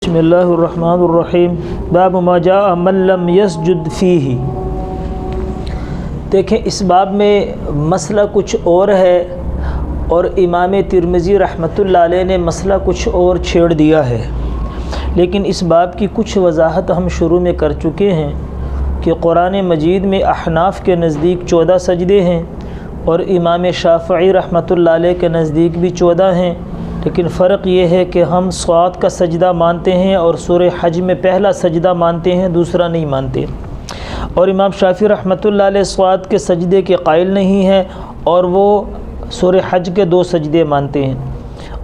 بسم اللہ الرحمن الرحیم باب ما جاء من لم یسجد فیہ۔ دیکھیں اس باب میں مسئلہ کچھ اور ہے اور امام ترمذی رحمۃ اللہ علیہ نے مسئلہ کچھ اور چھیڑ دیا ہے، لیکن اس باب کی کچھ وضاحت ہم شروع میں کر چکے ہیں کہ قرآن مجید میں احناف کے نزدیک 14 سجدے ہیں اور امام شافعی رحمۃ اللہ علیہ کے نزدیک بھی 14 ہیں، لیکن فرق یہ ہے کہ ہم صاد کا سجدہ مانتے ہیں اور سورہ حج میں پہلا سجدہ مانتے ہیں، دوسرا نہیں مانتے، اور امام شافعی رحمۃ اللہ علیہ صاد کے سجدے کے قائل نہیں ہیں اور وہ سورہ حج کے 2 سجدے مانتے ہیں،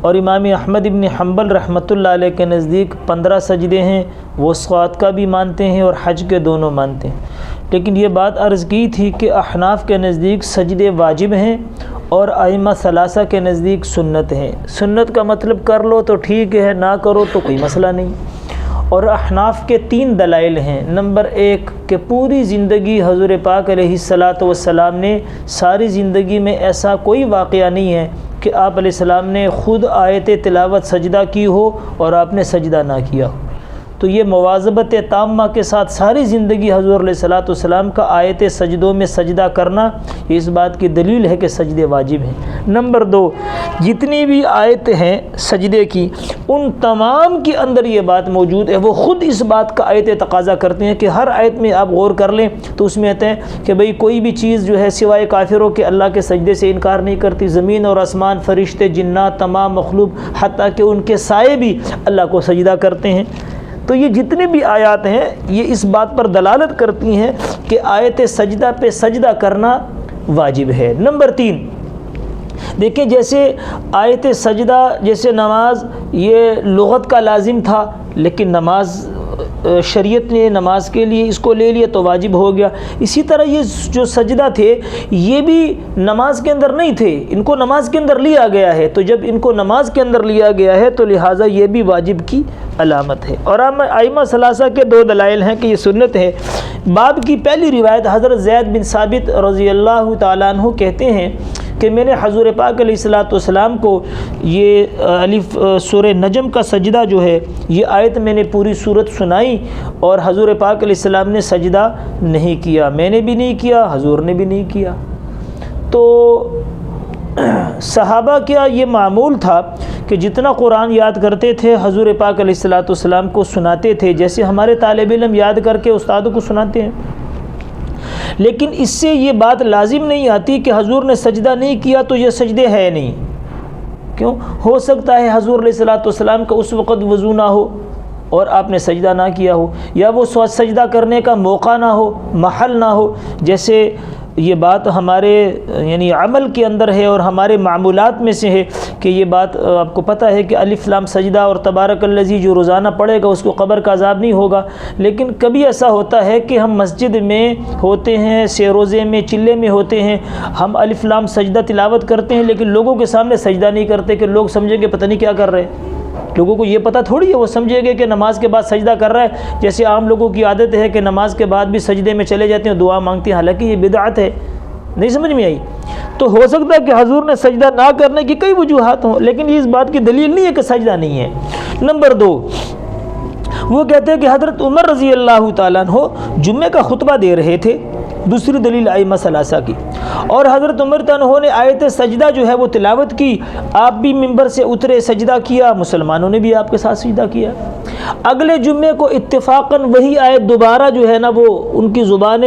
اور امام احمد ابن حنبل رحمۃ اللہ علیہ کے نزدیک 15 سجدے ہیں، وہ صاد کا بھی مانتے ہیں اور حج کے دونوں مانتے ہیں۔ لیکن یہ بات عرض کی تھی کہ احناف کے نزدیک سجدے واجب ہیں اور ائمہ ثلاثہ کے نزدیک سنت ہیں۔ سنت کا مطلب کر لو تو ٹھیک ہے، نہ کرو تو کوئی مسئلہ نہیں، اور احناف کے 3 دلائل ہیں۔ نمبر 1 کہ پوری زندگی حضور پاک علیہ الصلاۃ والسلام نے ساری زندگی میں ایسا کوئی واقعہ نہیں ہے کہ آپ علیہ السلام نے خود آیت تلاوت سجدہ کی ہو اور آپ نے سجدہ نہ کیا ہو، تو یہ مواظبت تامہ کے ساتھ ساری زندگی حضور علیہ الصلاۃ والسلام کا آیت سجدوں میں سجدہ کرنا، یہ اس بات کی دلیل ہے کہ سجدے واجب ہیں۔ نمبر 2 جتنی بھی آیت ہیں سجدے کی، ان تمام کے اندر یہ بات موجود ہے، وہ خود اس بات کا آیت تقاضا کرتے ہیں کہ ہر آیت میں آپ غور کر لیں تو اس میں کہتے ہیں کہ بھئی کوئی بھی چیز جو ہے سوائے کافروں کے اللہ کے سجدے سے انکار نہیں کرتی، زمین اور آسمان، فرشتے، جنات، تمام مخلوق، حتیٰ کہ ان کے سائے بھی اللہ کو سجدہ کرتے ہیں۔ تو یہ جتنے بھی آیات ہیں یہ اس بات پر دلالت کرتی ہیں کہ آیت سجدہ پہ سجدہ کرنا واجب ہے۔ نمبر 3 دیکھیں جیسے آیت سجدہ، جیسے نماز یہ لغت کا لازم تھا، لیکن نماز شریعت نے نماز کے لیے اس کو لے لیا تو واجب ہو گیا۔ اسی طرح یہ جو سجدہ تھے یہ بھی نماز کے اندر نہیں تھے، ان کو نماز کے اندر لیا گیا ہے، تو جب ان کو نماز کے اندر لیا گیا ہے تو لہٰذا یہ بھی واجب کی علامت ہے۔ اور ائمہ ثلاثہ کے 2 دلائل ہیں کہ یہ سنت ہے۔ باب کی پہلی روایت حضرت زید بن ثابت رضی اللہ تعالیٰ عنہ کہتے ہیں کہ میں نے حضور پاک علیہ الصلاۃ والسلام کو یہ سورہ نجم کا سجدہ جو ہے یہ آیت میں نے پوری صورت سنائی اور حضور پاک علیہ السلام نے سجدہ نہیں کیا، میں نے بھی نہیں کیا، حضور نے بھی نہیں کیا۔ تو صحابہ کیا یہ معمول تھا کہ جتنا قرآن یاد کرتے تھے حضور پاک علیہ الصلاۃ والسلام کو سناتے تھے، جیسے ہمارے طالب علم یاد کر کے استادوں کو سناتے ہیں، لیکن اس سے یہ بات لازم نہیں آتی کہ حضور نے سجدہ نہیں کیا تو یہ سجدے ہے نہیں۔ کیوں؟ ہو سکتا ہے حضور علیہ الصلاۃ والسلام کا اس وقت وضو نہ ہو اور آپ نے سجدہ نہ کیا ہو، یا وہ سجدہ کرنے کا موقع نہ ہو، محل نہ ہو، جیسے یہ بات ہمارے یعنی عمل کے اندر ہے اور ہمارے معمولات میں سے ہے کہ یہ بات آپ کو پتہ ہے کہ الف لام سجدہ اور تبارک الذی جو روزانہ پڑھے گا اس کو قبر کا عذاب نہیں ہوگا، لیکن کبھی ایسا ہوتا ہے کہ ہم مسجد میں ہوتے ہیں، روزے میں، چلے میں ہوتے ہیں، ہم الف لام سجدہ تلاوت کرتے ہیں لیکن لوگوں کے سامنے سجدہ نہیں کرتے کہ لوگ سمجھیں گے پتہ نہیں کیا کر رہے ہیں۔ لوگوں کو یہ پتہ تھوڑی ہے، وہ سمجھیں گے کہ نماز کے بعد سجدہ کر رہا ہے، جیسے عام لوگوں کی عادت ہے کہ نماز کے بعد بھی سجدے میں چلے جاتے ہیں، دعا مانگتے ہیں، حالانکہ یہ بدعت ہے۔ نہیں سمجھ میں آئی؟ تو ہو سکتا ہے کہ حضور نے سجدہ نہ کرنے کی کئی وجوہات ہوں، لیکن یہ اس بات کی دلیل نہیں ہے کہ سجدہ نہیں ہے۔ نمبر 2 وہ کہتے ہیں کہ حضرت عمر رضی اللہ تعالیٰ عنہ جمعے کا خطبہ دے رہے تھے، دوسری دلیل ائمہ ثلاثہ کی، اور حضرت عمر عنہ نے آیت سجدہ جو ہے وہ تلاوت کی، آپ بھی ممبر سے اترے، سجدہ کیا، مسلمانوں نے بھی آپ کے ساتھ سجدہ کیا۔ اگلے جمعے کو اتفاقاً وہی آیت دوبارہ جو ہے نا وہ ان کی زبان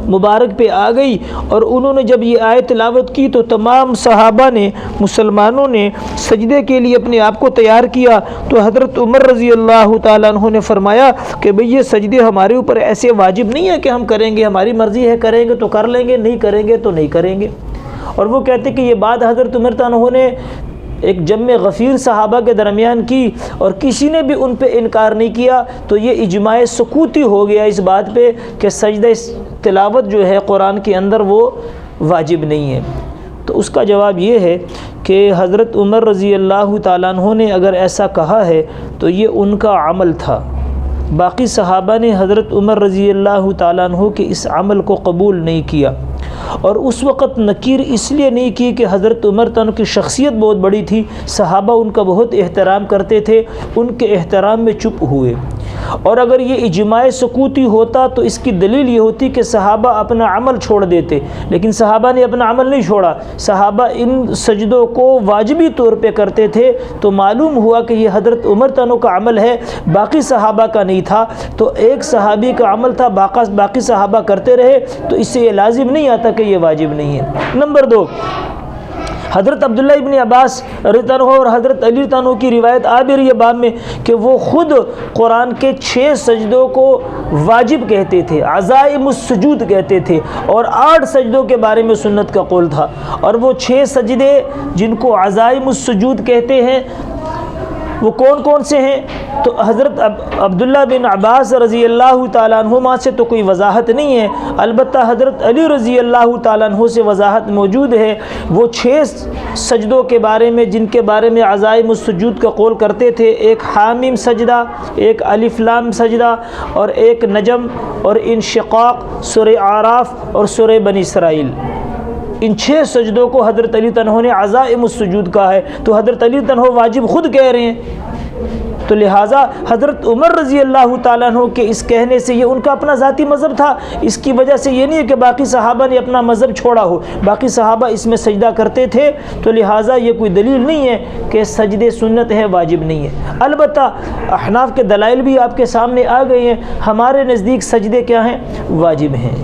مبارک پہ آ گئی، اور انہوں نے جب یہ آیت تلاوت کی تو تمام صحابہ نے، مسلمانوں نے سجدے کے لیے اپنے آپ کو تیار کیا، تو حضرت عمر رضی اللہ تعالیٰ عنہ نے فرمایا کہ بھئی یہ سجدے ہمارے اوپر ایسے واجب نہیں ہے کہ ہم کریں گے، ہماری مرضی ہے، کریں گے تو کر لیں گے، نہیں کریں گے تو نہیں کریں گے۔ اور وہ کہتے کہ یہ بات حضرت عمر عنہ نے ایک جمع غفیر صحابہ کے درمیان کی اور کسی نے بھی ان پہ انکار نہیں کیا، تو یہ اجماع سکوتی ہو گیا اس بات پہ کہ سجدہ تلاوت جو ہے قرآن کے اندر وہ واجب نہیں ہے۔ تو اس کا جواب یہ ہے کہ حضرت عمر رضی اللہ تعالیٰ عنہ نے اگر ایسا کہا ہے تو یہ ان کا عمل تھا، باقی صحابہ نے حضرت عمر رضی اللہ تعالیٰ عنہ کے اس عمل کو قبول نہیں کیا، اور اس وقت نکیر اس لیے نہیں کی کہ حضرت عمر تن کی شخصیت بہت بڑی تھی، صحابہ ان کا بہت احترام کرتے تھے، ان کے احترام میں چپ ہوئے۔ اور اگر یہ اجماع سکوتی ہوتا تو اس کی دلیل یہ ہوتی کہ صحابہ اپنا عمل چھوڑ دیتے، لیکن صحابہ نے اپنا عمل نہیں چھوڑا، صحابہ ان سجدوں کو واجبی طور پہ کرتے تھے، تو معلوم ہوا کہ یہ حضرت عمر تنوں کا عمل ہے، باقی صحابہ کا نہیں تھا۔ تو ایک صحابی کا عمل تھا، باقی صحابہ کرتے رہے، تو اس سے یہ لازم نہیں آتا کہ یہ واجب نہیں ہے۔ نمبر 2، حضرت عبداللہ ابن عباس رضی اللہ عنہ اور حضرت علی رضی اللہ عنہ کی روایت آ بھی رہی ہے باب میں کہ وہ خود قرآن کے 6 سجدوں کو واجب کہتے تھے، عزائم السجود کہتے تھے، اور 8 سجدوں کے بارے میں سنت کا قول تھا۔ اور وہ 6 سجدے جن کو عزائم السجود کہتے ہیں وہ کون کون سے ہیں؟ تو حضرت عبداللہ بن عباس رضی اللہ تعالیٰ عنہما سے تو کوئی وضاحت نہیں ہے، البتہ حضرت علی رضی اللہ تعالیٰ عنہ سے وضاحت موجود ہے۔ وہ 6 سجدوں کے بارے میں جن کے بارے میں عزائم السجود کا قول کرتے تھے، ایک حامیم سجدہ، ایک الف لام سجدہ، اور ایک نجم، اور انشقاق، سورہ اعراف اور سورہ بنی اسرائیل۔ ان 6 سجدوں کو حضرت علی تنہوں نے عزائم السجود کہا ہے، تو حضرت علی تنہوں واجب خود کہہ رہے ہیں، تو لہٰذا حضرت عمر رضی اللہ تعالیٰ عنہ کے اس کہنے سے یہ ان کا اپنا ذاتی مذہب تھا، اس کی وجہ سے یہ نہیں ہے کہ باقی صحابہ نے اپنا مذہب چھوڑا ہو، باقی صحابہ اس میں سجدہ کرتے تھے، تو لہٰذا یہ کوئی دلیل نہیں ہے کہ سجدے سنت ہے، واجب نہیں ہے۔ البتہ احناف کے دلائل بھی آپ کے سامنے آ گئے ہیں، ہمارے نزدیک سجدے کیا ہیں؟ واجب ہیں۔